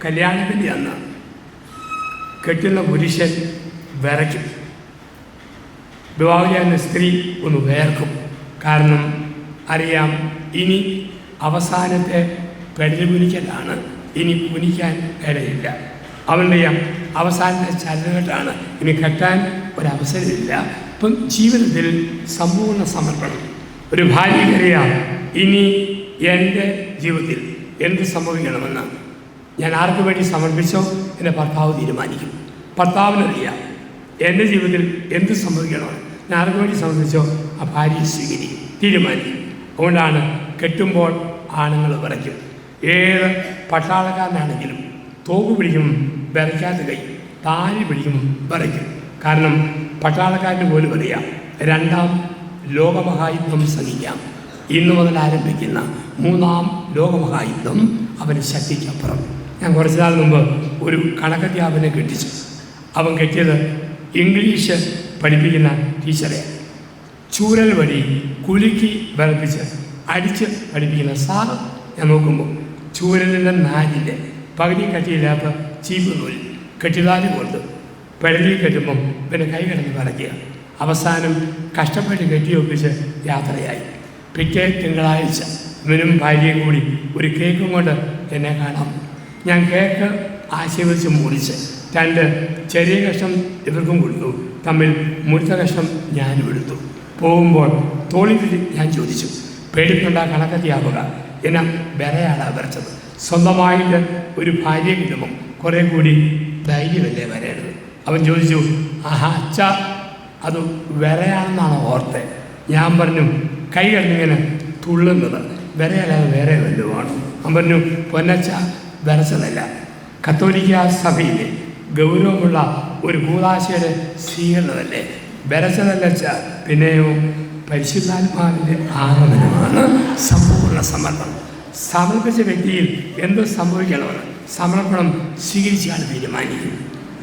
കല്യാണത്തിൻ്റെ അന്ന് കെട്ടുന്ന പുരുഷൻ വിറയ്ക്കും, വിവാഹിതയായ സ്ത്രീ ഒന്ന് വേർക്കും. കാരണം അറിയാം, ഇനി അവസാനത്തെ പെടൽ കുനിക്കലാണ്, ഇനി കുനിക്കാൻ ഇടയില്ല. അവൻ്റെ അവസാനത്തെ ചലനഘട്ടമാണ്, ഇനി കെട്ടാൻ ഒരവസരമില്ല. ഇപ്പം ജീവിതത്തിൽ സമ്പൂർണ്ണ സമർപ്പണം. ഒരു ഭാര്യയ്ക്കറിയാം, ഇനി എൻ്റെ ജീവിതത്തിൽ എന്ത് സംഭവിക്കണമെന്ന് ഞാൻ ആർക്ക് വേണ്ടി സമർപ്പിച്ചോ എൻ്റെ ഭർത്താവ് തീരുമാനിക്കും. ഭർത്താവിനറിയാം എൻ്റെ ജീവിതത്തിൽ എന്ത് സംഭവിക്കണമെന്ന് ഞാൻ ആർക്ക് വേണ്ടി സമർപ്പിച്ചോ ആ ഭാര്യയെ സ്വീകരിക്കും, തീരുമാനിക്കും. അതുകൊണ്ടാണ് കെട്ടുമ്പോൾ ആണുങ്ങൾ വിറയ്ക്കും. ഏത് പട്ടാളക്കാരനാണെങ്കിലും തോക്ക് പിടിക്കും വിറയ്ക്കാത്ത കൈ, താലി പിടിക്കും വിറയ്ക്കും. കാരണം പട്ടാളക്കാരന് പോലും അറിയാം രണ്ടാം ലോകമഹായുദ്ധം സഹിക്കാം. ഇന്നു മുതൽ ആരംഭിക്കുന്ന മൂന്നാം ലോകമഹായുദ്ധം അവന് ശക്തിക്കപ്പുറം. ഞാൻ കുറച്ച് നാൾ മുമ്പ് ഒരു കണക്കധ്യാപനെ കെട്ടിച്ചു. അവൻ കെട്ടിയത് ഇംഗ്ലീഷ് പഠിപ്പിക്കുന്ന ടീച്ചറെ. ചൂരൽ വഴി കുലുക്കി വിറപ്പിച്ച് അടിച്ച് പഠിപ്പിക്കുന്ന സാറ്. ഞാൻ നോക്കുമ്പോൾ ചൂരലിൻ്റെ നാലിൻ്റെ പകുതി കട്ടിയില്ലാത്ത ചീപ്പ് നൂൽ കെട്ടിതാലി കൊണ്ട് പെടലിൽ കെട്ടുമ്പം പിന്നെ കൈ കിടന്ന് വിറയ്ക്കുക. അവസാനം കഷ്ടപ്പെട്ട് കെട്ടിയൊപ്പിച്ച് യാത്രയായി. പിറ്റേ തിങ്കളാഴ്ച ഇവനും ഭാര്യയും കൂടി ഒരു കേക്കും കൊണ്ട് എന്നെ കാണാം. ഞാൻ കേക്ക് ആശീർവദിച്ച് മുറിച്ച് 2 ചെറിയ കഷ്ണം ഇവർക്കും കൊടുത്തു. തമ്മിൽ മുറിച്ച കഷ്ണം ഞാനും എടുത്തു. പോകുമ്പോൾ തോളിൽ ഞാൻ ചോദിച്ചു, പേടിക്കൊണ്ട കണക്കധ്യാപക, എന്നെ വിറയാണ് വരച്ചത്. സ്വന്തമായിട്ട് ഒരു ഭാര്യയെ കിട്ടുമ്പം കുറേ കൂടി ധൈര്യമല്ലേ വരേണ്ടത്. അവൻ ചോദിച്ചു, ആഹാ അച്ഛ, അത് വിറയാണെന്നാണ് ഓർത്തെ. ഞാൻ പറഞ്ഞു, കൈ കഴിഞ്ഞിങ്ങനെ തുള്ളുന്നത് വിറയല്ലാതെ വേറെ വല്ലതുമാണ്. അവൻ പറഞ്ഞു, പൊന്നച്ച, വിറച്ചതല്ല, കത്തോലിക്ക സഭയിലെ ഗൗരവമുള്ള ഒരു കൂദാശയുടെ സ്വീകരണമല്ലേ, വിറച്ചതല്ലച്ച. പിന്നെയോ പരിശുദ്ധാത്മാവിൻ്റെ ആഗമനമാണ് സമ്പൂർണ്ണ സമർപ്പണം. സമർപ്പിച്ച വ്യക്തിയിൽ എന്ത് സംഭവിക്കണമെന്ന് സമർപ്പണം സ്വീകരിച്ചാണ് തീരുമാനിക്കുന്നത്.